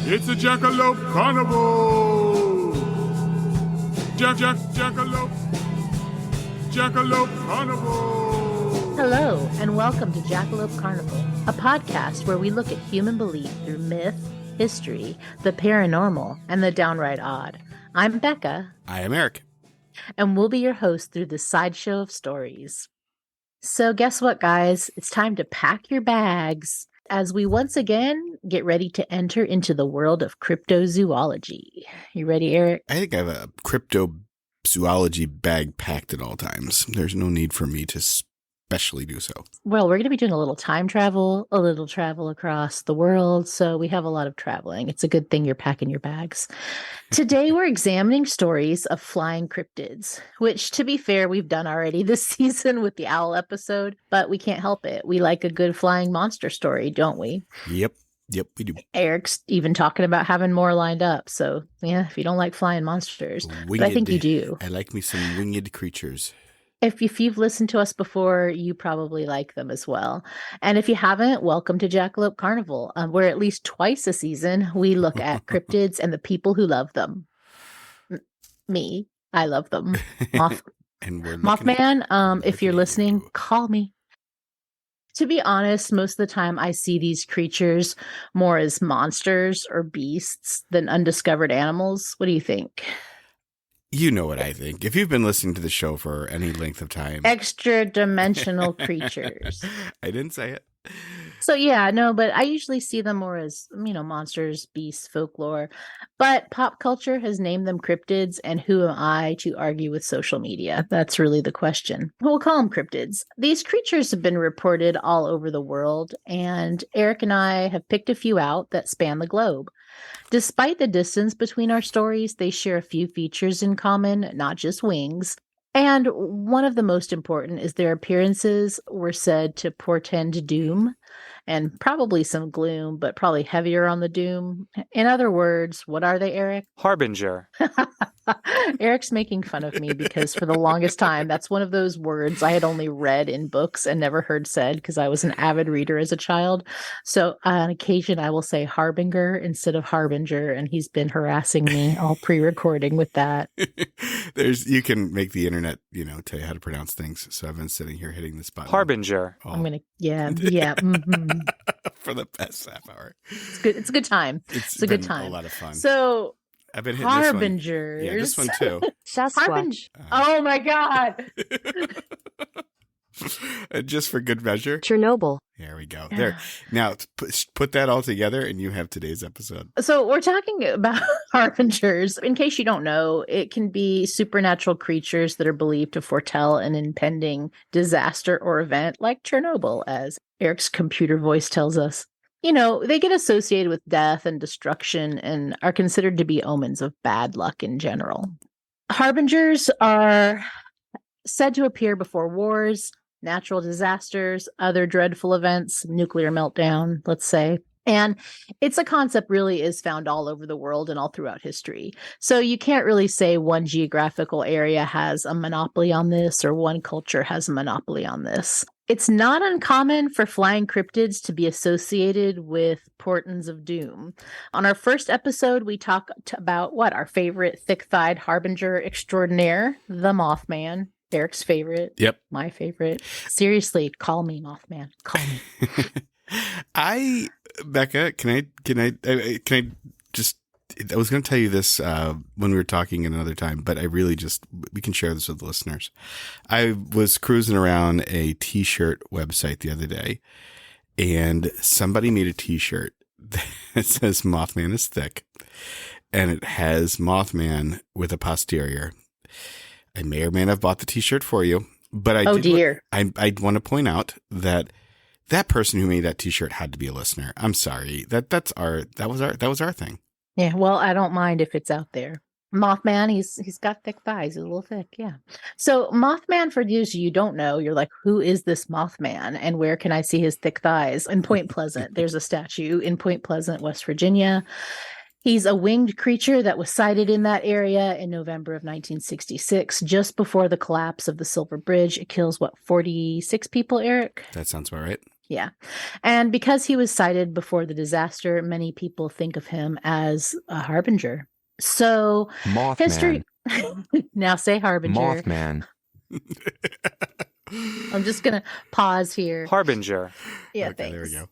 It's a Jackalope Carnival! Jackalope Carnival! Hello, and welcome to Jackalope Carnival, a podcast where we look at human belief through myth, history, the paranormal, and the downright odd. I'm Becca. I am Eric. And we'll be your host through this sideshow of stories. So guess what, guys? It's time to pack your bags as we once again get ready to enter into the world of cryptozoology. You ready, Eric? I think I have a cryptozoology bag packed at all times. There's no need for me to specially do so. Well, we're going to be doing a little time travel, a little travel across the world, so we have a lot of traveling. It's a good thing you're packing your bags. Today, we're examining stories of flying cryptids, which, to be fair, we've done already this season with the owl episode, but we can't help it. We like a good flying monster story, don't we? Yep, we do. Eric's even talking about having more lined up, so yeah, if you don't like flying monsters, but I think you do. I like me some winged creatures. If you've listened to us before, you probably like them as well. And if you haven't, welcome to Jackalope Carnival, where at least twice a season, we look at cryptids and the people who love them. Me, I love them. Mothman, if you're listening, call me. To be honest, most of the time I see these creatures more as monsters or beasts than undiscovered animals. What do you think? You know what I think. If you've been listening to the show for any length of time. Extra-dimensional creatures. I didn't say it. So yeah, no, but I usually see them more as, monsters, beasts, folklore. But pop culture has named them cryptids, and who am I to argue with social media? That's really the question. We'll call them cryptids. These creatures have been reported all over the world, and Eric and I have picked a few out that span the globe. Despite the distance between our stories, they share a few features in common, not just wings. And one of the most important is their appearances were said to portend doom, and probably some gloom, but probably heavier on the doom. In other words, what are they, Eric? Har-binger. Eric's making fun of me because for the longest time, that's one of those words I had only read in books and never heard said because I was an avid reader as a child. So on occasion, I will say harbinger instead of harbinger, and he's been harassing me all pre-recording with that. You can make the internet, tell you how to pronounce things. So I've been sitting here hitting this button. Har-binger. I'm going to, yeah. Mm-hmm. For the past half hour. It's good. It's a good time. It's a good time. A lot of fun. So I've been hitting Har-bing-ers. Yeah, this one too. Sasquatch. Oh my God. Just for good measure. Chernobyl. There we go. There. Now put that all together and you have today's episode. So we're talking about Har-bing-ers. In case you don't know, it can be supernatural creatures that are believed to foretell an impending disaster or event like Chernobyl, as Eric's computer voice tells us. They get associated with death and destruction and are considered to be omens of bad luck in general. Har-bing-ers are said to appear before wars, natural disasters, other dreadful events, nuclear meltdown, let's say. And it's a concept really is found all over the world and all throughout history. So you can't really say one geographical area has a monopoly on this or one culture has a monopoly on this. It's not uncommon for flying cryptids to be associated with portents of doom. On our first episode, we talked about our favorite thick-thighed harbinger extraordinaire, the Mothman. Eric's favorite. Yep. My favorite. Seriously, call me Mothman. Call me. Becca, can I just, I was going to tell you this when we were talking another time, but we can share this with the listeners. I was cruising around a t-shirt website the other day, and somebody made a t-shirt that says Mothman is thick, and it has Mothman with a posterior. I may or may not have bought the t-shirt for you, but I want to point out that person who made that t-shirt had to be a listener. I'm sorry. That was our thing. Yeah, well, I don't mind if it's out there. Mothman, he's got thick thighs. He's a little thick, yeah. So Mothman, for those you don't know, you're like, who is this Mothman and where can I see his thick thighs? In Point Pleasant, there's a statue in Point Pleasant, West Virginia. He's a winged creature that was sighted in that area in November of 1966, just before the collapse of the Silver Bridge. It kills, 46 people, Eric? That sounds about right. Yeah. And because he was sighted before the disaster, many people think of him as a harbinger. So Mothman. history now say harbinger. Mothman. I'm just going to pause here. Harbinger. Yeah, Okay, there we thanks. go.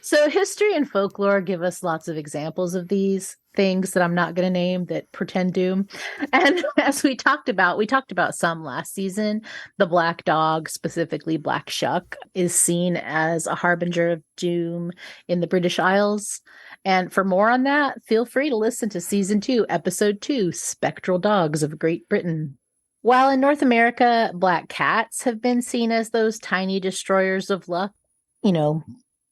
So history and folklore give us lots of examples of these things that I'm not going to name that pretend doom. And as we talked about some last season. The black dog, specifically Black Shuck, is seen as a harbinger of doom in the British Isles. And for more on that, feel free to listen to season 2, episode 2, Spectral Dogs of Great Britain. While in North America, black cats have been seen as those tiny destroyers of luck,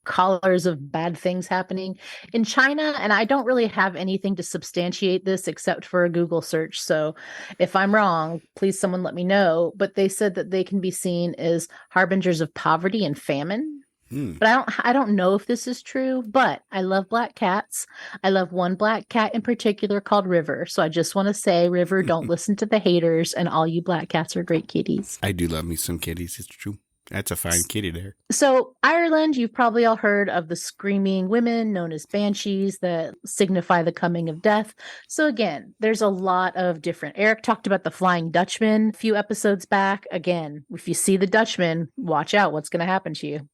callers of bad things happening. In China, and I don't really have anything to substantiate this except for a Google search, so if I'm wrong, please someone let me know, but they said that they can be seen as harbingers of poverty and famine. But I don't know if this is true, but I love black cats. I love one black cat in particular called River. So I just want to say, River, don't listen to the haters, and all you black cats are great kitties. I do love me some kitties. It's true. That's a fine kitty there. So Ireland, you've probably all heard of the screaming women known as banshees that signify the coming of death. So again, there's a lot of different. Eric talked about the Flying Dutchman a few episodes back. Again, if you see the Dutchman, watch out. What's going to happen to you?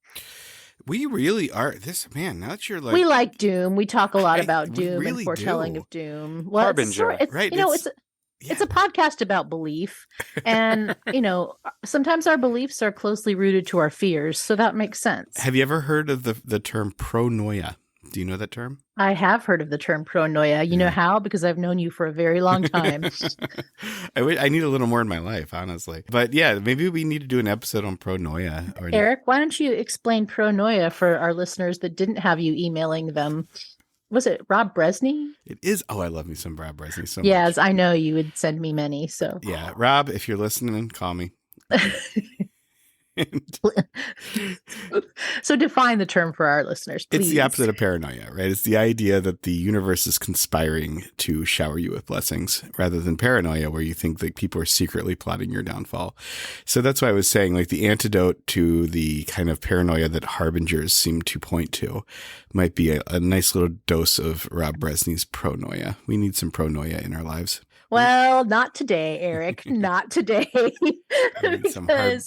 We really are this man. Now that you're like, we like doom. We talk a lot about we doom really and foretelling do. of doom. Well, Harbinger, right? It's a podcast about belief, and sometimes our beliefs are closely rooted to our fears, so that makes sense. Have you ever heard of the term pronoia? Do you know that term? I have heard of the term pronoia. You know how? Because I've known you for a very long time. I need a little more in my life, honestly. But yeah, maybe we need to do an episode on pronoia. Eric, why don't you explain pronoia for our listeners that didn't have you emailing them? Was it Rob Bresney? It is. Oh, I love me some Rob Bresney so much. Yes, I know you would send me many. So yeah, Rob, if you're listening, call me. So define the term for our listeners, please. It's the opposite of paranoia, right? It's the idea that the universe is conspiring to shower you with blessings rather than paranoia, where you think that people are secretly plotting your downfall. So that's why I was saying, like, the antidote to the kind of paranoia that harbingers seem to point to might be a nice little dose of Rob Bresney's pronoia. We need some pronoia in our lives. Well, not today, Eric. Not today. We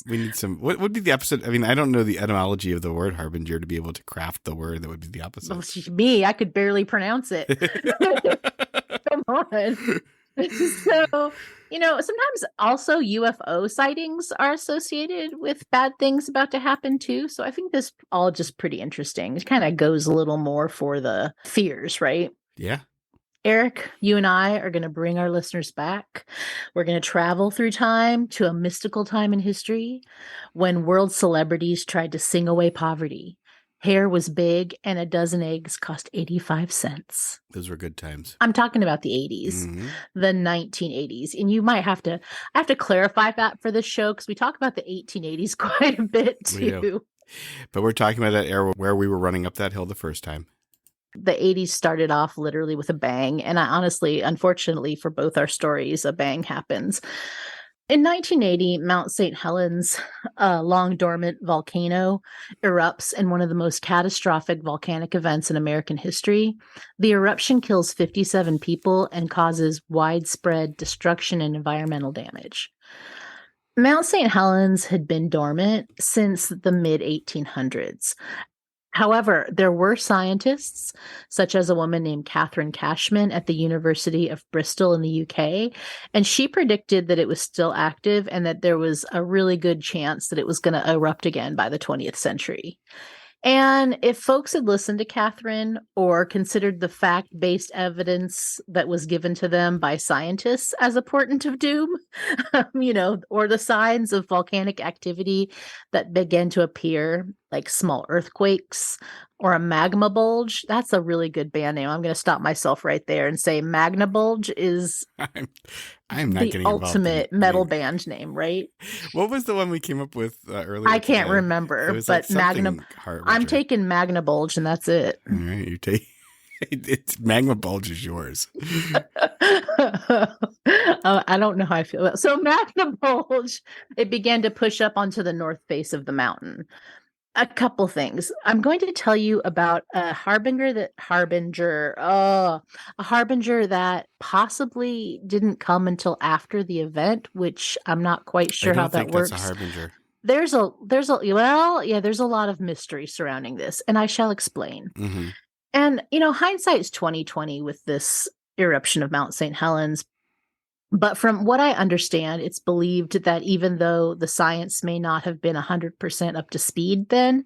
need some. What would be the opposite? I mean, I don't know the etymology of the word harbinger to be able to craft the word that would be the opposite. Well, me, I could barely pronounce it. Come on. So, sometimes also UFO sightings are associated with bad things about to happen too. So I think this all just pretty interesting. It kind of goes a little more for the fears, right? Yeah. Eric, you and I are going to bring our listeners back. We're going to travel through time to a mystical time in history when world celebrities tried to sing away poverty. Hair was big and a dozen eggs cost 85 cents. Those were good times. I'm talking about the 80s, the 1980s. And I have to clarify that for this show because we talk about the 1880s quite a bit too. But we're talking about that era where we were running up that hill the first time. The 80s started off literally with a bang. And unfortunately for both our stories, a bang happens. In 1980, Mt Saint Helens, a long dormant volcano, erupts in one of the most catastrophic volcanic events in American history. The eruption kills 57 people and causes widespread destruction and environmental damage. Mt Saint Helens had been dormant since the mid-1800s. However, there were scientists, such as a woman named Catherine Cashman at the University of Bristol in the UK, and she predicted that it was still active and that there was a really good chance that it was going to erupt again by the 20th century. And if folks had listened to Catherine or considered the fact-based evidence that was given to them by scientists as a portent of doom, or the signs of volcanic activity that began to appear, like small earthquakes or a magma bulge, that's a really good band name. I'm going to stop myself right there and say Magna Bulge is I'm not the ultimate metal band name, right? What was the one we came up with earlier? I can't remember, but Magna. I'm taking Magna Bulge, and that's it. All right, you take it's Magma Bulge is yours. I don't know how I feel about it. So Magna Bulge, it began to push up onto the north face of the mountain. A couple things. I'm going to tell you about a harbinger that possibly didn't come until after the event, which I'm not quite I sure how don't that think that's works. a harbinger. There's a lot of mystery surrounding this, and I shall explain. Mm-hmm. And hindsight's 2020 with this eruption of Mount St. Helens. But from what I understand, it's believed that even though the science may not have been 100% up to speed then,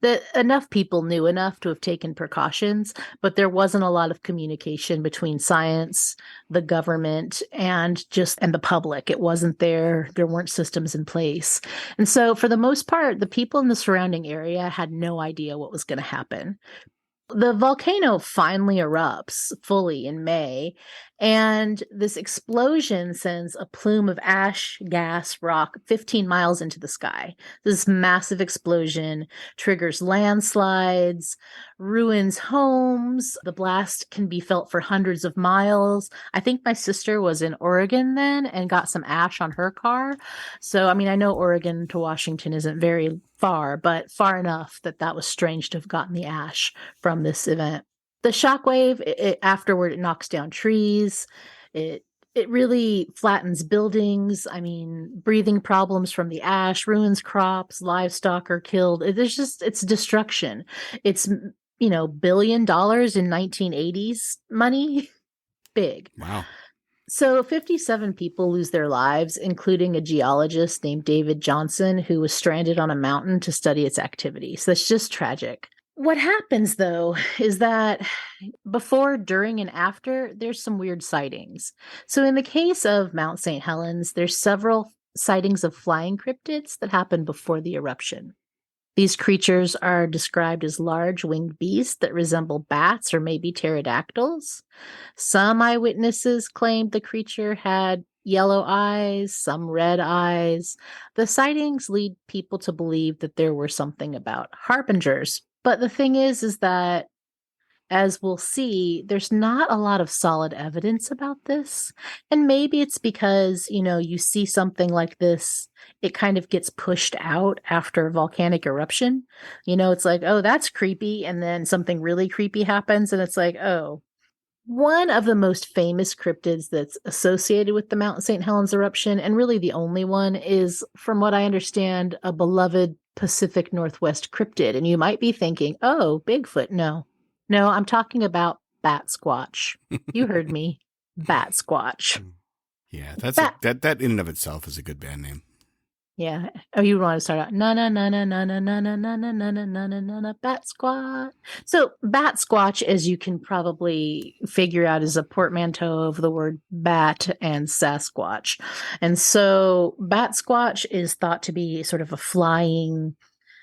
that enough people knew enough to have taken precautions, but there wasn't a lot of communication between science, the government, and the public. It wasn't there. There weren't systems in place. And so for the most part, the people in the surrounding area had no idea what was going to happen. The volcano finally erupts fully in May, and this explosion sends a plume of ash, gas, rock 15 miles into the sky. This massive explosion triggers landslides, ruins homes. The blast can be felt for hundreds of miles. I think my sister was in Oregon then and got some ash on her car. So, I mean, I know Oregon to Washington isn't very far, but far enough that was strange to have gotten the ash from this event. The shockwave, afterward, it knocks down trees. It really flattens buildings. I mean, breathing problems from the ash, ruins crops, livestock are killed. It's destruction. It's, $1 billion in 1980s money. Big. Wow. So 57 people lose their lives, including a geologist named David Johnson, who was stranded on a mountain to study its activity. So that's just tragic. What happens, though, is that before, during, and after, there's some weird sightings. So in the case of Mount St. Helens, there's several sightings of flying cryptids that happened before the eruption. These creatures are described as large winged beasts that resemble bats or maybe pterodactyls. Some eyewitnesses claimed the creature had yellow eyes, some red eyes. The sightings lead people to believe that there were something about har-binge-ers. But the thing is that, as we'll see, there's not a lot of solid evidence about this. And maybe it's because, you see something like this, it kind of gets pushed out after volcanic eruption. It's like, oh, that's creepy. And then something really creepy happens. And it's like, oh. One of the most famous cryptids that's associated with the Mount St. Helens eruption, and really the only one, is, from what I understand, a beloved Pacific Northwest cryptid. And you might be thinking, oh, Bigfoot. No, I'm talking about Batsquatch. You heard me. Batsquatch. Yeah, that in and of itself is a good band name. Yeah. Oh, you want to start out? Na na na na na na na na na na na na na na na Batsquatch. So Batsquatch, as you can probably figure out, is a portmanteau of the word bat and Sasquatch. And so Batsquatch is thought to be sort of a flying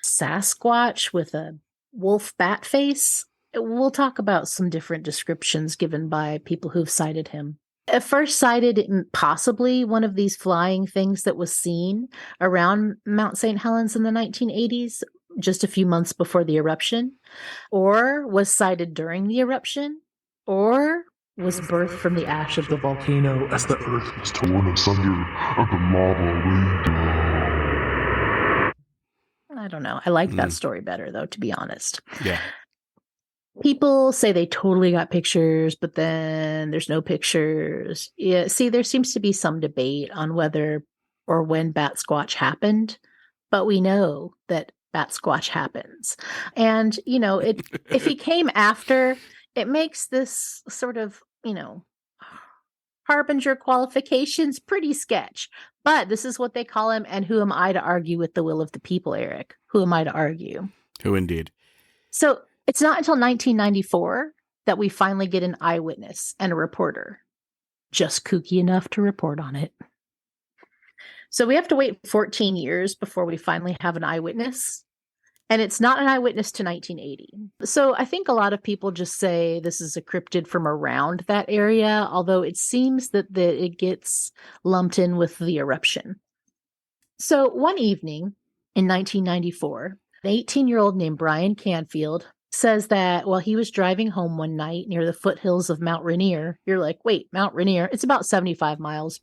Sasquatch with a wolf bat face. We'll talk about some different descriptions given by people who've cited him. At first sighted possibly one of these flying things that was seen around Mount St. Helens in the 1980s, just a few months before the eruption, or was sighted during the eruption, or was birthed from the ash of the volcano as the earth was torn asunder and the lava rained down. I don't know. I like that story better, though, to be honest. Yeah. People say they totally got pictures, but then there's no pictures. Yeah, see, there seems to be some debate on whether or when Batsquatch happened, but we know that Batsquatch happens. And, if he came after, it makes this sort of, harbinger qualifications pretty sketch. But this is what they call him, and who am I to argue with the will of the people, Eric? Who am I to argue? Who indeed? So it's not until 1994 that we finally get an eyewitness and a reporter. Just kooky enough to report on it. So we have to wait 14 years before we finally have an eyewitness. And it's not an eyewitness to 1980. So I think a lot of people just say this is a cryptid from around that area, although it seems that it gets lumped in with the eruption. So one evening in 1994, an 18-year-old named Brian Canfield says that while he was driving home one night near the foothills of Mount Rainier, you're like, wait, Mount Rainier? It's about 75 miles.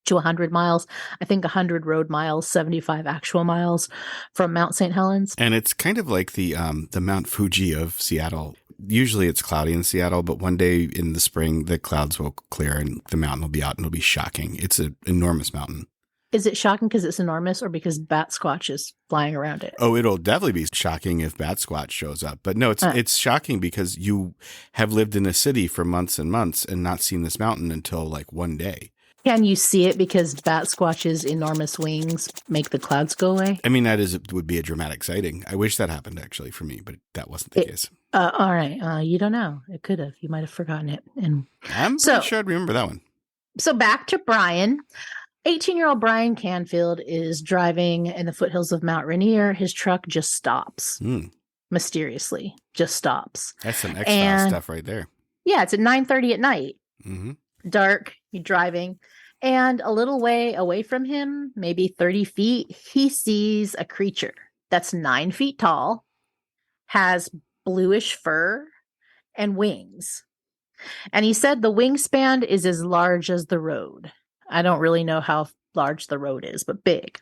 to 100 miles. I think 100 road miles, 75 actual miles from Mount St. Helens. And it's kind of like the Mount Fuji of Seattle. Usually it's cloudy in Seattle, but one day in the spring, the clouds will clear and the mountain will be out and it'll be shocking. It's an enormous mountain. Is it shocking because it's enormous or because Batsquatch is flying around it? Oh, it'll definitely be shocking if Batsquatch shows up. But no, it's shocking because you have lived in a city for months and months and not seen this mountain until like one day. Can you see it because Batsquatch's enormous wings make the clouds go away? I mean, would be a dramatic sighting. I wish that happened actually for me, but that wasn't the case. All right. You don't know. It could have. You might have forgotten it. And I'm pretty sure I'd remember that one. So back to Brian. 18-year-old Brian Canfield is driving in the foothills of Mount Rainier. His truck just stops. Mysteriously. Just stops. That's some X-Files stuff right there. Yeah, it's at 9:30 at night. Mm-hmm. Dark. He's driving. And a little way away from him, maybe 30 feet, he sees a creature that's 9 feet tall, has bluish fur, and wings. And he said the wingspan is as large as the road. I don't really know how large the road is, but big.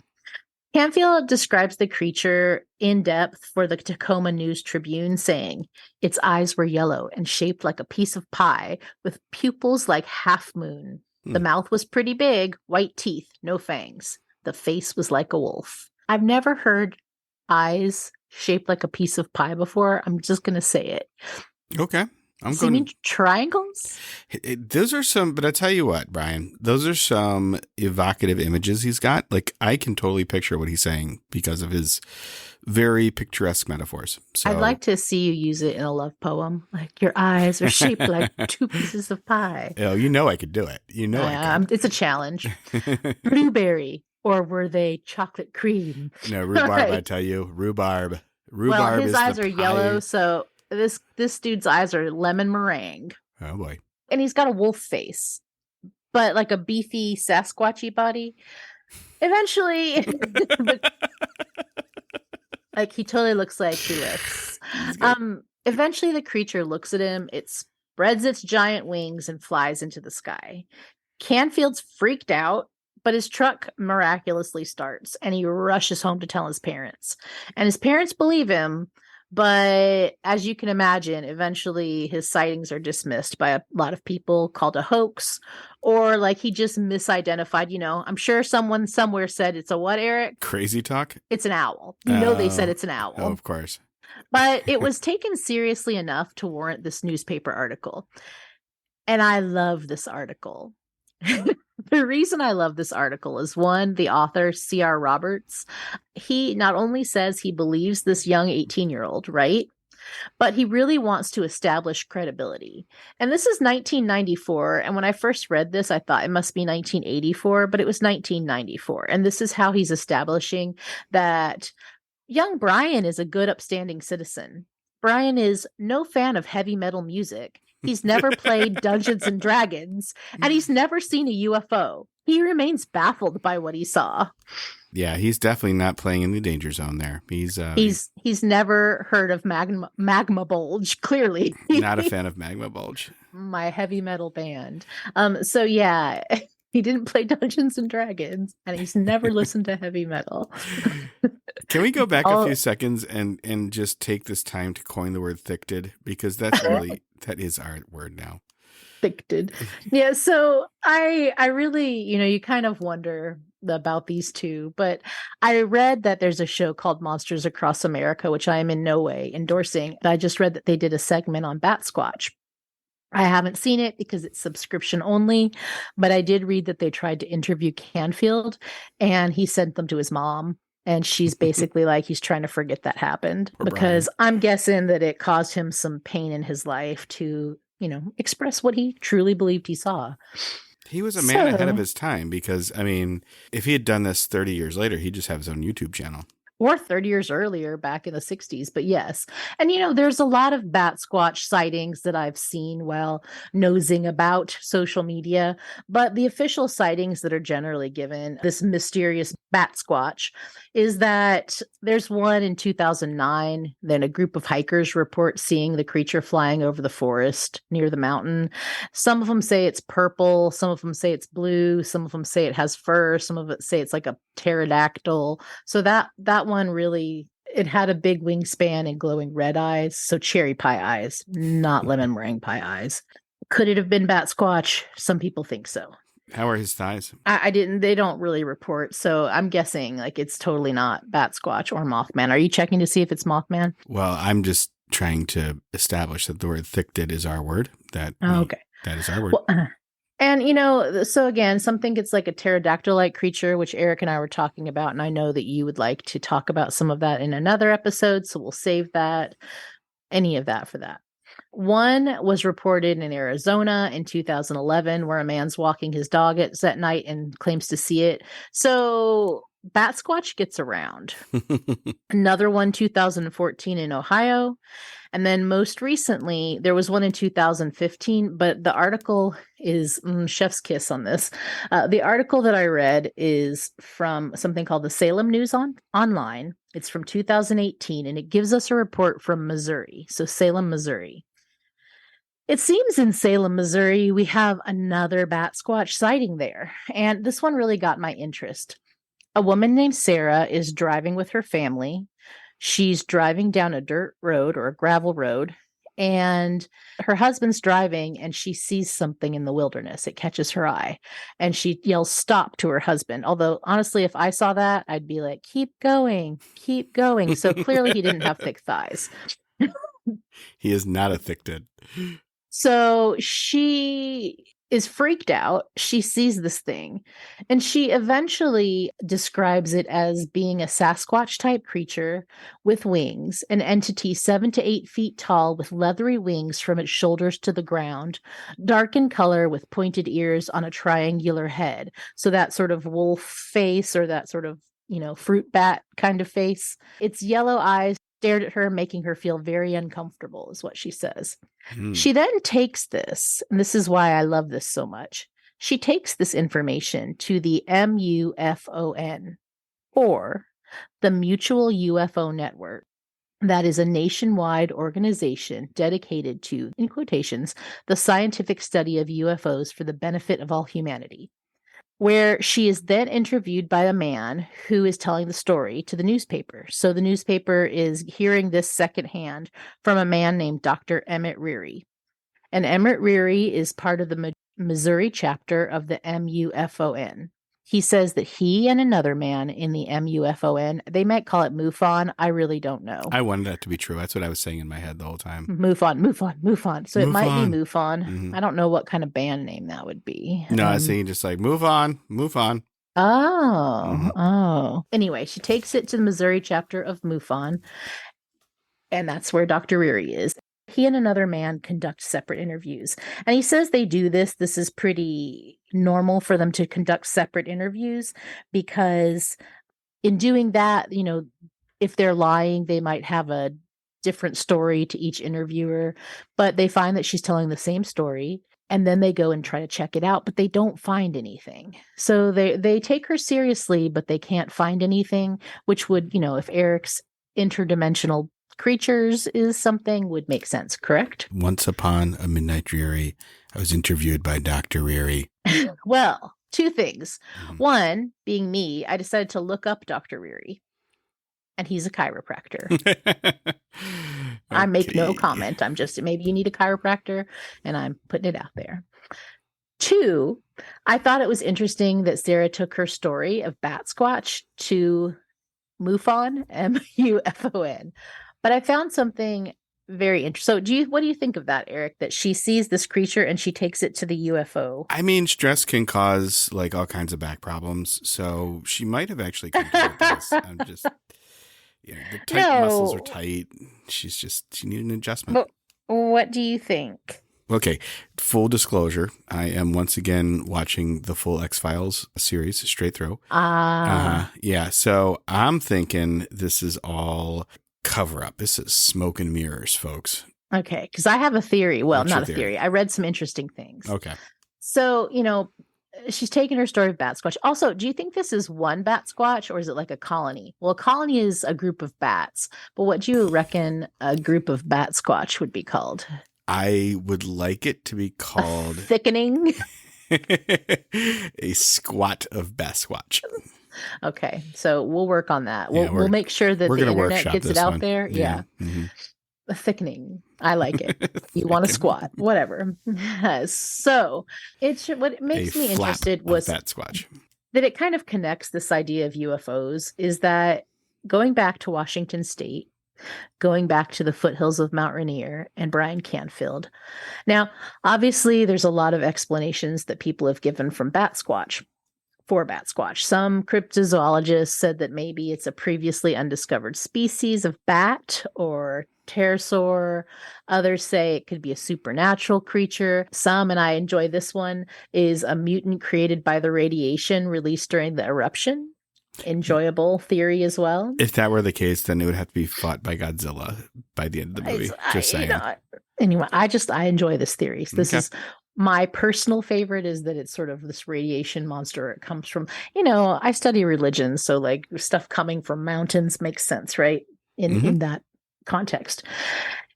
Canfield describes the creature in depth for the Tacoma News Tribune, saying its eyes were yellow and shaped like a piece of pie with pupils like half moon. The mouth was pretty big, white teeth, no fangs. The face was like a wolf. I've never heard eyes shaped like a piece of pie before. I'm just going to say it. Okay. You mean triangles? Those are some, but I tell you what, Brian, those are some evocative images he's got. Like I can totally picture what he's saying because of his very picturesque metaphors. So, I'd like to see you use it in a love poem. Like your eyes are shaped like two pieces of pie. Oh, I could do it. I could. It's a challenge. Blueberry, or were they chocolate cream? No, rhubarb, right. I tell you. Rhubarb. Well, his eyes are yellow, so this dude's eyes are lemon meringue. Oh boy. And he's got a wolf face, but like a beefy Sasquatchy body. Eventually, like he totally looks like he looks. Eventually the creature looks at him, it spreads its giant wings and flies into the sky. Canfield's freaked out, but his truck miraculously starts and he rushes home to tell his parents. And his parents believe him. But as you can imagine, eventually his sightings are dismissed by a lot of people, called a hoax, or like he just misidentified. I'm sure someone somewhere said it's a what, Eric? Crazy talk? It's an owl. They said it's an owl. Oh, of course. But it was taken seriously enough to warrant this newspaper article. And I love this article. The reason I love this article is one, the author, C.R. Roberts, he not only says he believes this young 18-year-old, right? But he really wants to establish credibility. And this is 1994. And when I first read this, I thought it must be 1984, but it was 1994. And this is how he's establishing that young Brian is a good, upstanding citizen. Brian is no fan of heavy metal music. He's never played Dungeons and Dragons, and he's never seen a UFO. He remains baffled by what he saw. Yeah, he's definitely not playing in the danger zone there. He's never heard of Magma Bulge, clearly. Not a fan of Magma Bulge. My heavy metal band. So yeah, he didn't play Dungeons and Dragons, and he's never listened to heavy metal. Can we go back a few seconds and just take this time to coin the word thicted? Because that's really, that is our word now. Thicted. Yeah, so I really, you kind of wonder about these two, but I read that there's a show called Monsters Across America, which I am in no way endorsing. I just read that they did a segment on Batsquatch. I haven't seen it because it's subscription only, but I did read that they tried to interview Canfield and he sent them to his mom. And she's basically like, he's trying to forget that happened because I'm guessing that it caused him some pain in his life to, express what he truly believed he saw. He was a man ahead of his time because, I mean, if he had done this 30 years later, he'd just have his own YouTube channel. or 30 years earlier back in the 60s. But yes. And, there's a lot of Batsquatch sightings that I've seen while nosing about social media. But the official sightings that are generally given, this mysterious Batsquatch, is that there's one in 2009. Then a group of hikers report seeing the creature flying over the forest near the mountain. Some of them say it's purple. Some of them say it's blue. Some of them say it has fur. Some of it say it's like a pterodactyl. So that one really, it had a big wingspan and glowing red eyes. So cherry pie eyes, not lemon meringue pie eyes. Could it have been Batsquatch? Some people think so. How are his thighs? They don't really report. So I'm guessing like it's totally not Batsquatch or Mothman. Are you checking to see if it's Mothman? Well, I'm just trying to establish that the word thick-did is our word. Okay. That is our word. Well, and so again, some think it's like a pterodactyl-like creature, which Eric and I were talking about. And I know that you would like to talk about some of that in another episode. So we'll save any of that for that. One was reported in Arizona in 2011, where a man's walking his dog at night and claims to see it. So Batsquatch gets around. Another one, 2014 in Ohio. And then most recently, there was one in 2015, but the article is chef's kiss on this. The article that I read is from something called the Salem News Online. It's from 2018, and it gives us a report from Missouri. So Salem, Missouri. It seems in Salem, Missouri, we have another Batsquatch sighting there. And this one really got my interest. A woman named Sarah is driving with her family. She's driving down a dirt road or a gravel road, and her husband's driving, and she sees something in the wilderness. It catches her eye, and she yells stop to her husband. Although, honestly, if I saw that, I'd be like, keep going, keep going. So clearly he didn't have thick thighs. He is not a thick-did. So she is freaked out. She sees this thing, and she eventually describes it as being a Sasquatch type creature with wings, an entity 7 to 8 feet tall with leathery wings from its shoulders to the ground, dark in color with pointed ears on a triangular head. So that sort of wolf face, or that sort of, fruit bat kind of face. Its yellow eyes stared at her, making her feel very uncomfortable, is what she says. She then takes this, and this is why I love this so much. She takes this information to the MUFON, or the Mutual UFO Network. That is a nationwide organization dedicated to, in quotations, the scientific study of UFOs for the benefit of all humanity, where she is then interviewed by a man who is telling the story to the newspaper. So the newspaper is hearing this secondhand from a man named Dr. Emmett Reary. And Emmett Reary is part of the Missouri chapter of the MUFON. He says that he and another man in the MUFON, they might call it MUFON. I really don't know. I wanted that to be true. That's what I was saying in my head the whole time. MUFON. So it might be MUFON. Mm-hmm. I don't know what kind of band name that would be. No, I was saying just like, move on. Oh. Anyway, she takes it to the Missouri chapter of MUFON, and that's where Dr. Reary is. He and another man conduct separate interviews. And he says they do this. This is pretty normal for them to conduct separate interviews, because in doing that, if they're lying, they might have a different story to each interviewer. But they find that she's telling the same story, and then they go and try to check it out, but they don't find anything. So they take her seriously, but they can't find anything, which would, if Eric's interdimensional creatures is something, would make sense, correct? Once upon a midnight dreary, I was interviewed by Dr. Reary. Well, two things. One, being me, I decided to look up Dr. Reary, and he's a chiropractor. I make no comment. I'm just, maybe you need a chiropractor, and I'm putting it out there. Two, I thought it was interesting that Sarah took her story of Batsquatch to MUFON, MUFON. But I found something very interesting. So what do you think of that, Eric, that she sees this creature and she takes it to the UFO? I mean, stress can cause like all kinds of back problems. So she might have actually come to this. I'm just, the tight muscles are tight. She needed an adjustment. But what do you think? Okay. Full disclosure. I am once again watching the full X-Files series straight through. Yeah. So I'm thinking this is all cover up. This is smoke and mirrors, folks. Okay. Because I have a theory. Well, What's not your a theory? theory. I read some interesting things. Okay. So, she's taken her story of Batsquatch. Also, do you think this is one Batsquatch or is it like a colony? Well, a colony is a group of bats. But what do you reckon a group of Batsquatch would be called? I would like it to be called Thickening. a squat of Batsquatch. Okay. So we'll work on that. Yeah, We'll make sure that we're the gonna internet workshop gets it this out one. there. Yeah. Mm-hmm. A thickening. I like it. You want to squat, whatever. So what makes me interested was Batsquatch. that it kind of connects this idea of UFOs is that going back to Washington State, going back to the foothills of Mount Rainier and Brian Canfield. Now, obviously, there's a lot of explanations that people have given for Batsquatch. Some cryptozoologists said that maybe it's a previously undiscovered species of bat or pterosaur. Others say it could be a supernatural creature. Some, and I enjoy this one, is a mutant created by the radiation released during the eruption. Enjoyable theory as well. If that were the case, then it would have to be fought by Godzilla by the end of the movie. Just saying. Anyway, I enjoy this theory. So this Okay. is my personal favorite, is that it's sort of this radiation monster. It comes from, I study religion, so like stuff coming from mountains makes sense, right? In that context.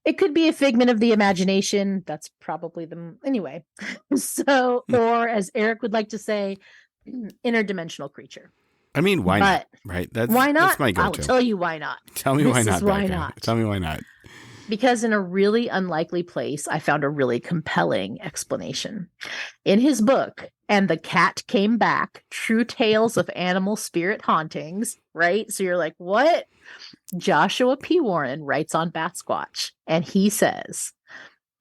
It could be a figment of the imagination. That's probably anyway. So, or as Eric would like to say, interdimensional creature. I mean, why not? But Right? why not? That's my go-to. I'll tell you why not. Tell me This why is not. why Becca. not. Tell me why not. Because in a really unlikely place, I found a really compelling explanation. In his book, And the Cat Came Back, True Tales of Animal Spirit Hauntings, right? So you're like, what? Joshua P. Warren writes on Batsquatch, and he says,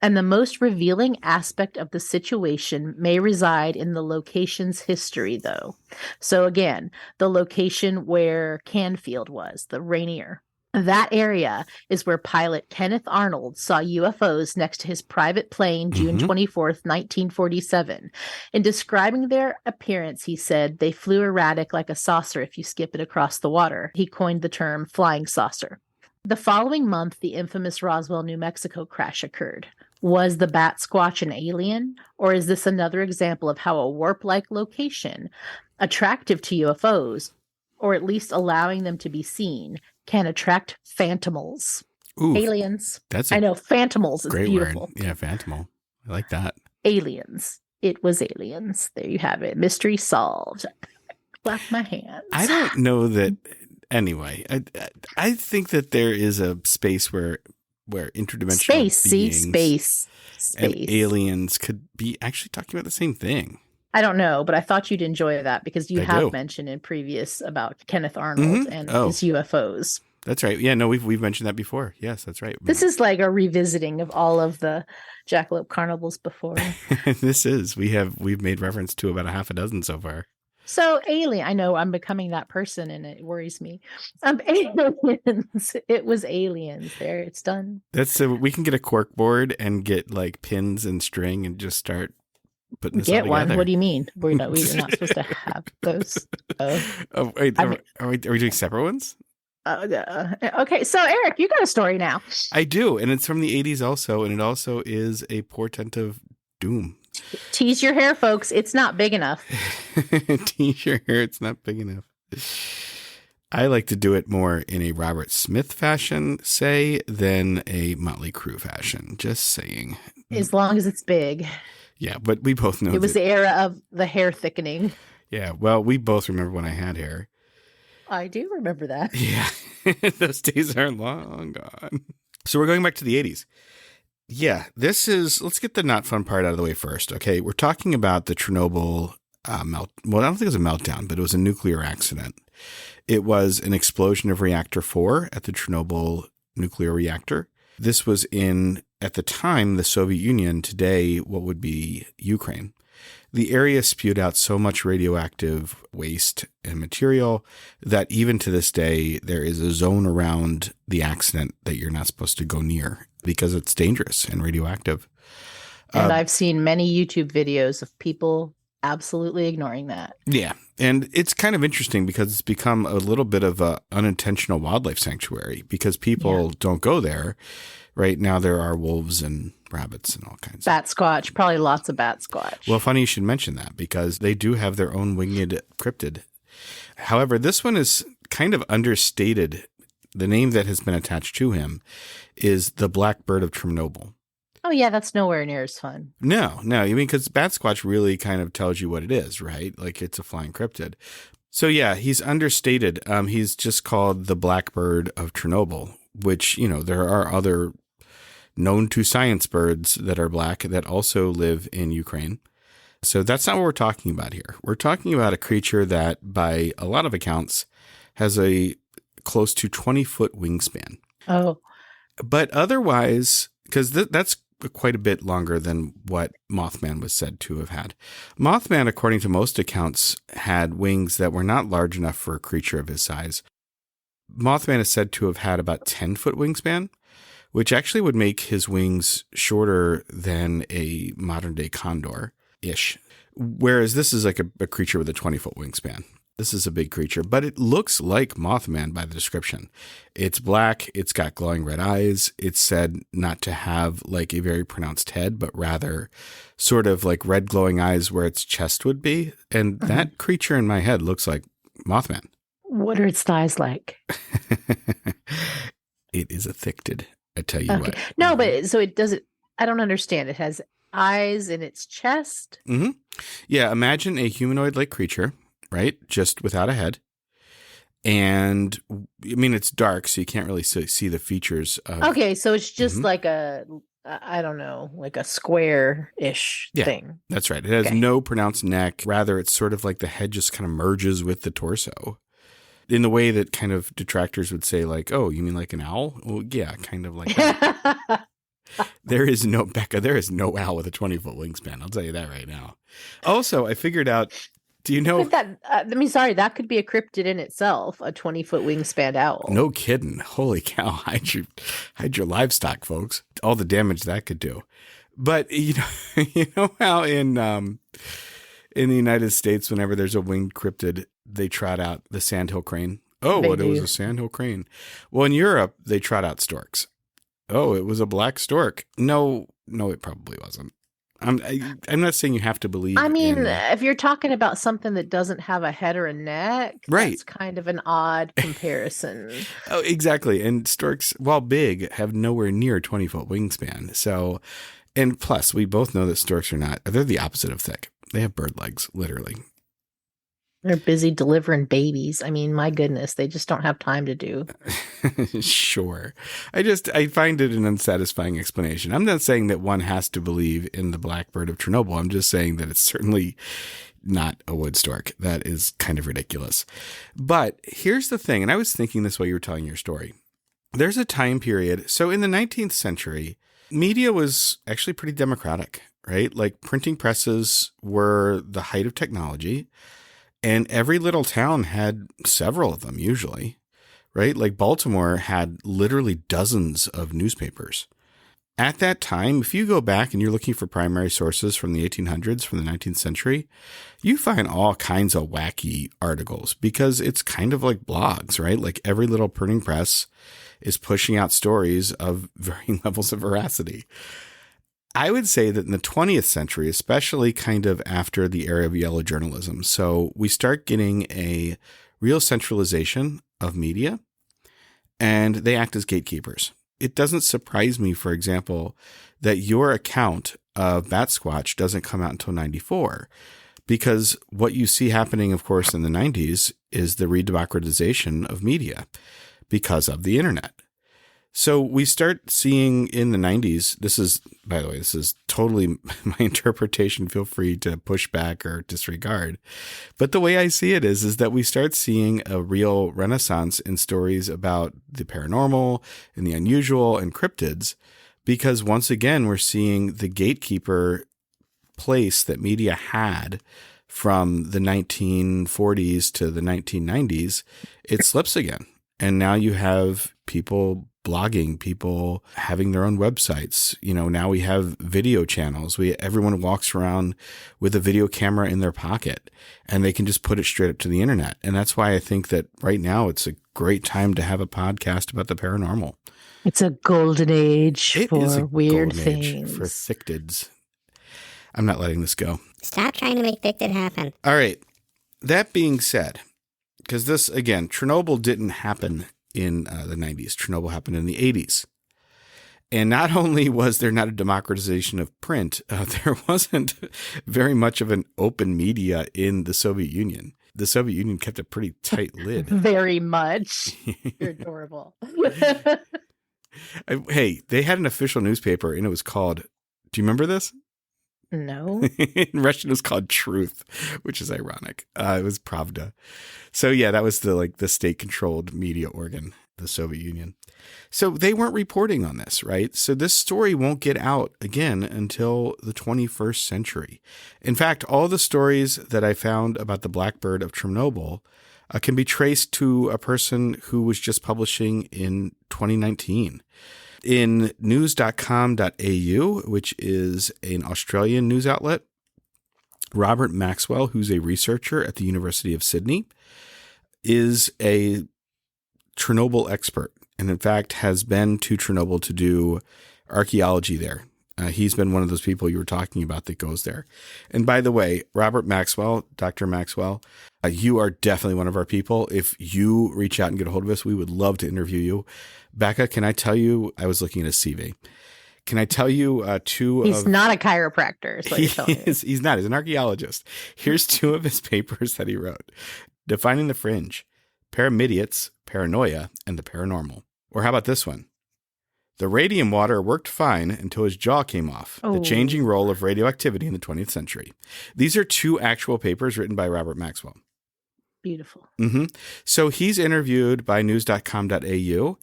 and the most revealing aspect of the situation may reside in the location's history, though. So again, the location where Canfield was, the Rainier. That area is where pilot Kenneth Arnold saw UFOs next to his private plane June 24th, 1947. In describing their appearance, he said, they flew erratic like a saucer if you skip it across the water. He coined the term flying saucer. The following month, the infamous Roswell, New Mexico crash occurred. Was the Batsquatch an alien, or is this another example of how a warp-like location, attractive to UFOs, or at least allowing them to be seen, can attract phantomals? Ooh, Aliens. that's I know, phantomals is great beautiful. word. Yeah, phantomal. I like that. Aliens. It was aliens. There you have it. Mystery solved. Clap my hands. I don't know that. Anyway, I think that there is a space where interdimensional beings and aliens could be actually talking about the same thing. I don't know, but I thought you'd enjoy that because you have do. mentioned in previous about Kenneth Arnold and his UFOs. That's right. Yeah, no, we've mentioned that before. Yes, that's right. This is like a revisiting of all of the Jackalope Carnivals before. We've made reference to about a half a dozen so far. So alien, I know I'm becoming that person and it worries me. Aliens. It was aliens. There, it's done. That's we can get a cork board and get like pins and string and just start putting this all Get one. together. What do you mean? We're not supposed to have those. Oh, wait, are we doing separate ones? Okay, so Eric, you got a story now. I do, and it's from the 80s also, and it also is a portent of doom. Tease your hair, folks. It's not big enough. Tease your hair. It's not big enough. I like to do it more in a Robert Smith fashion, say, than a Motley Crue fashion. Just saying. As long as it's big. Yeah, but we both know it was the era of the hair thickening. Yeah, well, we both remember when I had hair. I do remember that. Yeah, those days are long gone. So we're going back to the 80s. Yeah, let's get the not fun part out of the way first, okay? We're talking about the Chernobyl well, I don't think it was a meltdown, but it was a nuclear accident. It was an explosion of reactor 4 at the Chernobyl nuclear reactor. This was at the time, the Soviet Union, today, what would be Ukraine. The area spewed out so much radioactive waste and material that even to this day, there is a zone around the accident that you're not supposed to go near because it's dangerous and radioactive. And I've seen many YouTube videos of people absolutely ignoring that. Yeah. And it's kind of interesting because it's become a little bit of a unintentional wildlife sanctuary because people don't go there. Right now there are wolves and rabbits and all kinds of Batsquatch, probably lots of Batsquatch. Well, funny you should mention that because they do have their own winged cryptid. However, this one is kind of understated. The name that has been attached to him is the Black Bird of Chernobyl. Oh, yeah, that's nowhere near as fun. No. I mean, because Batsquatch really kind of tells you what it is, right? Like it's a flying cryptid. So, yeah, he's understated. He's just called the Black Bird of Chernobyl, which, you know, there are other known to science birds that are black that also live in Ukraine. So that's not what we're talking about here. We're talking about a creature that, by a lot of accounts, has a close to 20-foot wingspan. Oh. But otherwise, because that's quite a bit longer than what Mothman was said to have had. Mothman, according to most accounts, had wings that were not large enough for a creature of his size. Mothman is said to have had about 10-foot wingspan, which actually would make his wings shorter than a modern-day condor-ish. Whereas this is like a creature with a 20-foot wingspan. This is a big creature, but it looks like Mothman by the description. It's black. It's got glowing red eyes. It's said not to have like a very pronounced head, but rather sort of like red glowing eyes where its chest would be. And that creature in my head looks like Mothman. What are its thighs like? It is a thictid. I tell you what. No, but so it doesn't, I don't understand. It has eyes in its chest. Mm-hmm. Yeah. Imagine a humanoid-like creature, right? Just without a head. And I mean, it's dark, so you can't really see the features. Okay. So it's just like I don't know, like a square-ish thing. That's right. It has no pronounced neck. Rather, it's sort of like the head just kind of merges with the torso. In the way that kind of detractors would say, like, oh, you mean like an owl? Well, yeah, kind of like that. There is no owl with a 20-foot wingspan. I'll tell you that right now. Also, I figured out, do you know? That could be a cryptid in itself, a 20-foot wingspan owl. No kidding. Holy cow. Hide your livestock, folks. All the damage that could do. But, you know how in the United States, whenever there's a winged cryptid, they trot out the sandhill crane. Oh, it was a sandhill crane. Well, in Europe, they trot out storks. Oh, it was a black stork. No, it probably wasn't. I'm not saying you have to believe. I mean, if you're talking about something that doesn't have a head or a neck, that's kind of an odd comparison. Oh, exactly. And storks, while big, have nowhere near a 20-foot wingspan. So, and plus, we both know that storks they're the opposite of thick. They have bird legs, literally. They're busy delivering babies. I mean, my goodness, they just don't have time to do. Sure. I find it an unsatisfying explanation. I'm not saying that one has to believe in the Black Bird of Chernobyl. I'm just saying that it's certainly not a wood stork. That is kind of ridiculous. But here's the thing, and I was thinking this while you were telling your story. There's a time period. So in the 19th century, media was actually pretty democratic, right? Like printing presses were the height of technology. And every little town had several of them usually, right? Like Baltimore had literally dozens of newspapers. At that time, if you go back and you're looking for primary sources from the 1800s, from the 19th century, you find all kinds of wacky articles because it's kind of like blogs, right? Like every little printing press is pushing out stories of varying levels of veracity. I would say that in the 20th century, especially kind of after the era of yellow journalism, so we start getting a real centralization of media, and they act as gatekeepers. It doesn't surprise me, for example, that your account of Batsquatch doesn't come out until 94, because what you see happening, of course, in the 90s is the redemocratization of media because of the internet. So we start seeing in the 90s, this is totally my interpretation. Feel free to push back or disregard. But the way I see it is that we start seeing a real renaissance in stories about the paranormal and the unusual and cryptids, because once again, we're seeing the gatekeeper place that media had from the 1940s to the 1990s. It slips again. And now you have people blogging, people having their own websites. Now we have video channels. Everyone walks around with a video camera in their pocket and they can just put it straight up to the internet. And that's why I think that right now it's a great time to have a podcast about the paranormal. It's a golden age It is for a weird golden age things. for thicktids. I'm not letting this go. Stop trying to make Victor happen. All right. That being said, because this, again, Chernobyl didn't happen in the 90s. Chernobyl happened in the 80s. And not only was there not a democratization of print, there wasn't very much of an open media in the Soviet Union. The Soviet Union kept a pretty tight lid. Very much. You're adorable. Hey, they had an official newspaper and it was called, do you remember this? No. In Russian, it was called Truth, which is ironic. It was Pravda. So yeah, that was the state-controlled media organ, the Soviet Union. So they weren't reporting on this, right? So this story won't get out again until the 21st century. In fact, all the stories that I found about the blackbird of Chernobyl can be traced to a person who was just publishing in 2019. In news.com.au, which is an Australian news outlet, Robert Maxwell, who's a researcher at the University of Sydney, is a Chernobyl expert, and in fact has been to Chernobyl to do archaeology there. He's been one of those people you were talking about that goes there. And by the way, Robert Maxwell, Dr. Maxwell, you are definitely one of our people. If you reach out and get a hold of us, we would love to interview you. Becca, can I tell you, I was looking at his CV. Can I tell you He's not a chiropractor, is what you're telling me. He's not. He's an archaeologist. Here's two of his papers that he wrote. Defining the Fringe, Paramidiots, Paranoia, and the Paranormal. Or how about this one? The radium water worked fine until his jaw came off. Oh. The changing role of radioactivity in the 20th century. These are two actual papers written by Robert Maxwell. Beautiful. Mm-hmm. So he's interviewed by news.com.au,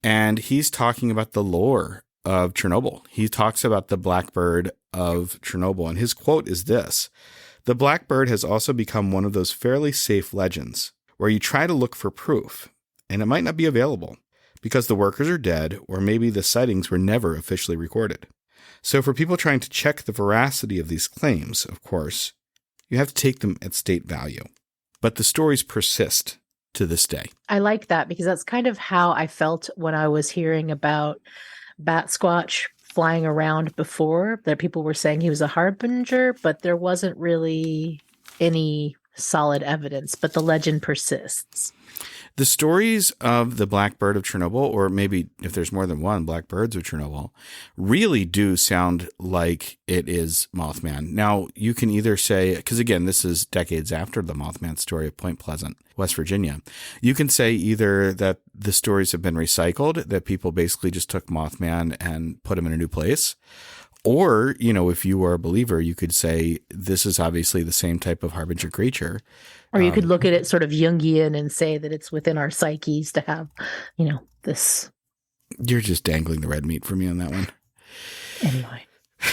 and he's talking about the lore of Chernobyl. He talks about the blackbird of Chernobyl, and his quote is this: "The blackbird has also become one of those fairly safe legends where you try to look for proof, and it might not be available because the workers are dead, or maybe the sightings were never officially recorded. So for people trying to check the veracity of these claims, of course, you have to take them at state value. But the stories persist to this day." I like that because that's kind of how I felt when I was hearing about Batsquatch flying around before, that people were saying he was a harbinger, but there wasn't really any solid evidence, but the legend persists. The stories of the blackbird of Chernobyl, or maybe if there's more than one, blackbirds of Chernobyl, really do sound like it is Mothman. Now, you can either say, because again, this is decades after the Mothman story of Point Pleasant, West Virginia. You can say either that the stories have been recycled, that people basically just took Mothman and put him in a new place. Or, if you were a believer, you could say this is obviously the same type of harbinger creature. Or you could look at it sort of Jungian and say that it's within our psyches to have, this. You're just dangling the red meat for me on that one. Anyway.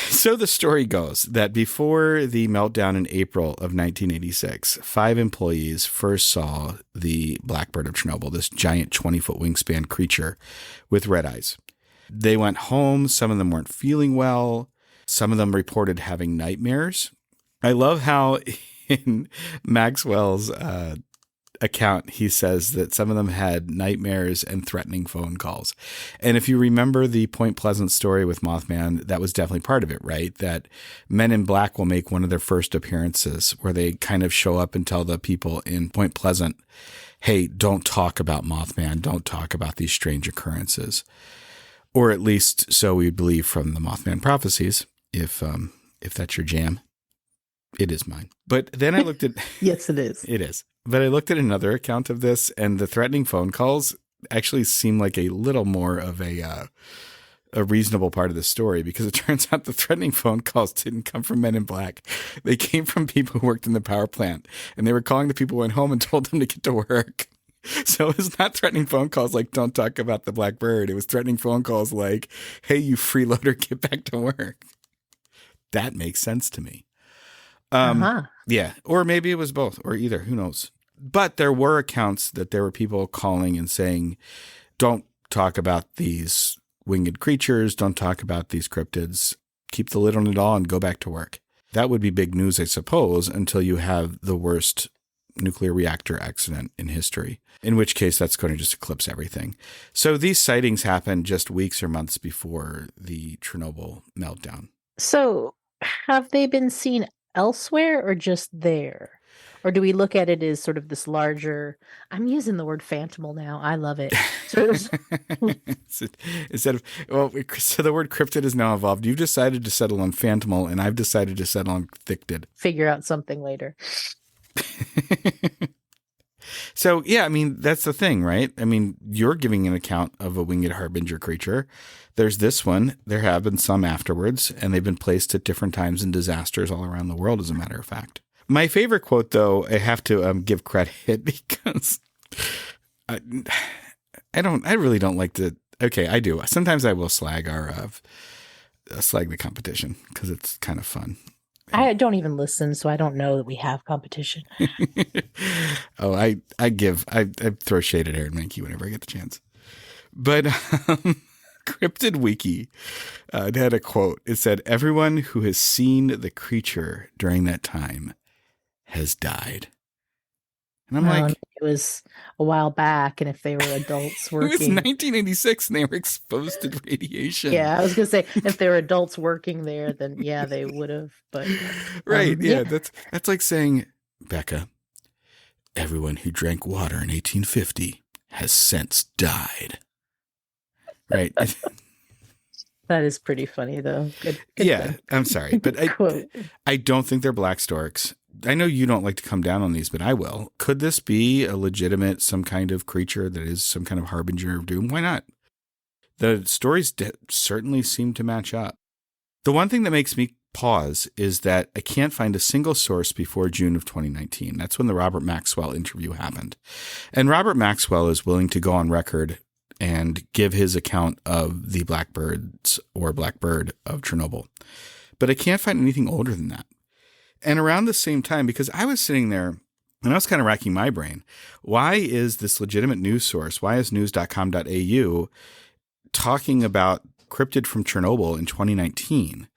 So the story goes that before the meltdown in April of 1986, 5 employees first saw the blackbird of Chernobyl, this giant 20-foot wingspan creature with red eyes. They went home. Some of them weren't feeling well. Some of them reported having nightmares. I love how in Maxwell's account, he says that some of them had nightmares and threatening phone calls. And if you remember the Point Pleasant story with Mothman, that was definitely part of it, right? That Men in Black will make one of their first appearances where they kind of show up and tell the people in Point Pleasant, hey, don't talk about Mothman. Don't talk about these strange occurrences. Or at least so we believe from the Mothman prophecies, if that's your jam. It is mine. But then I looked at... Yes, it is. It is. But I looked at another account of this, and the threatening phone calls actually seem like a little more of a reasonable part of the story, because it turns out the threatening phone calls didn't come from Men in Black. They came from people who worked in the power plant, and they were calling the people who went home and told them to get to work. So it was not threatening phone calls like, don't talk about the black bird. It was threatening phone calls like, hey, you freeloader, get back to work. That makes sense to me. Yeah. Or maybe it was both or either. Who knows? But there were accounts that there were people calling and saying, don't talk about these winged creatures. Don't talk about these cryptids. Keep the lid on it all and go back to work. That would be big news, I suppose, until you have the worst nuclear reactor accident in history, in which case that's going to just eclipse everything. So these sightings happen just weeks or months before the Chernobyl meltdown. So have they been seen elsewhere or just there? Or do we look at it as sort of this larger, I'm using the word phantomal now. I love it. So Instead of, so the word cryptid has now evolved. You've decided to settle on phantomal, and I've decided to settle on fictid. Figure out something later. So, yeah, I mean, that's the thing, right? I mean, you're giving an account of a winged harbinger creature. There's this one. There have been some afterwards, and they've been placed at different times in disasters all around the world, as a matter of fact. My favorite quote, though, I have to give credit because I really don't like to. Okay, I do. Sometimes I will slag slag the competition because it's kind of fun. I don't even listen, so I don't know that we have competition. Oh, I throw shade at Aaron Mankey whenever I get the chance. But Cryptid Wiki had a quote. It said, "Everyone who has seen the creature during that time has died." And I'm like, it was a while back, and if they were adults working, it was 1986, and they were exposed to radiation. Yeah, I was gonna say if they were adults working there, then yeah, they would have. But right, yeah, that's like saying, Becca, everyone who drank water in 1850 has since died. Right. That is pretty funny, though. Good yeah, thing. I'm sorry, but I don't think they're black storks. I know you don't like to come down on these, but I will. Could this be a legitimate, some kind of creature that is some kind of harbinger of doom? Why not? The stories certainly seem to match up. The one thing that makes me pause is that I can't find a single source before June of 2019. That's when the Robert Maxwell interview happened. And Robert Maxwell is willing to go on record and give his account of the blackbirds or blackbird of Chernobyl. But I can't find anything older than that. And around the same time, because I was sitting there and I was kind of racking my brain, why is this legitimate news source, why is news.com.au talking about cryptid from Chernobyl in 2019?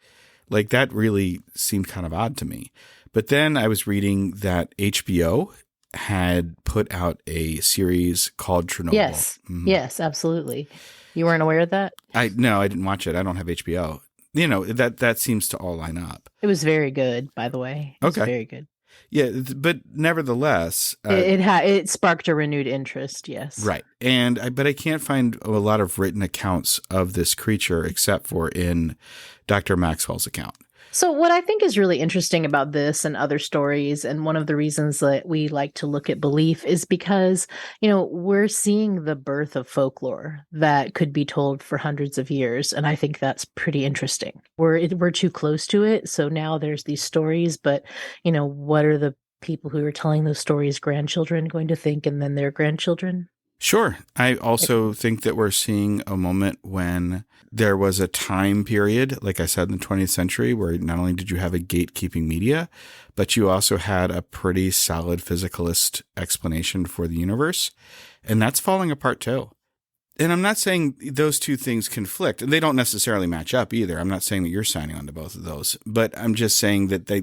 Like, that really seemed kind of odd to me. But then I was reading that HBO had put out a series called Chernobyl. Yes, yes, absolutely. You weren't aware of that? No, I didn't watch it. I don't have HBO. You know, that seems to all line up. It was very good, by the way. It was very good. Yeah, but nevertheless, it sparked a renewed interest. Yes, right. But I can't find a lot of written accounts of this creature except for in Dr. Maxwell's account. So what I think is really interesting about this and other stories, and one of the reasons that we like to look at belief, is because, we're seeing the birth of folklore that could be told for hundreds of years. And I think that's pretty interesting. We're too close to it. So now there's these stories, but, what are the people who are telling those stories' grandchildren going to think, and then their grandchildren? Sure. I also think that we're seeing a moment when there was a time period, like I said, in the 20th century, where not only did you have a gatekeeping media, but you also had a pretty solid physicalist explanation for the universe. And that's falling apart too. And I'm not saying those two things conflict, and they don't necessarily match up either. I'm not saying that you're signing on to both of those, but I'm just saying that they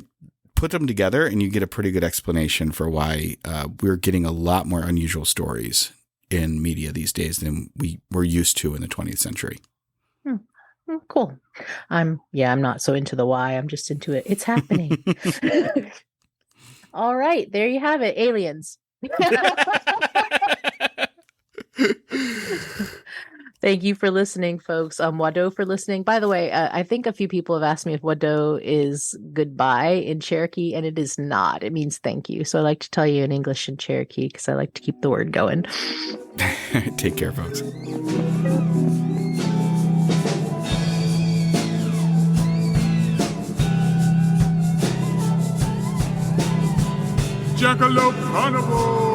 put them together and you get a pretty good explanation for why we're getting a lot more unusual stories in media these days than we were used to in the 20th century. Cool. I'm not so into the why. I'm just into it. It's happening. All right. There you have it. Aliens. Thank you for listening, folks. Wado for listening. By the way, I think a few people have asked me if Wado is goodbye in Cherokee, and it is not. It means thank you. So I like to tell you in English and Cherokee because I like to keep the word going. Take care, folks. Jackalope Carnival!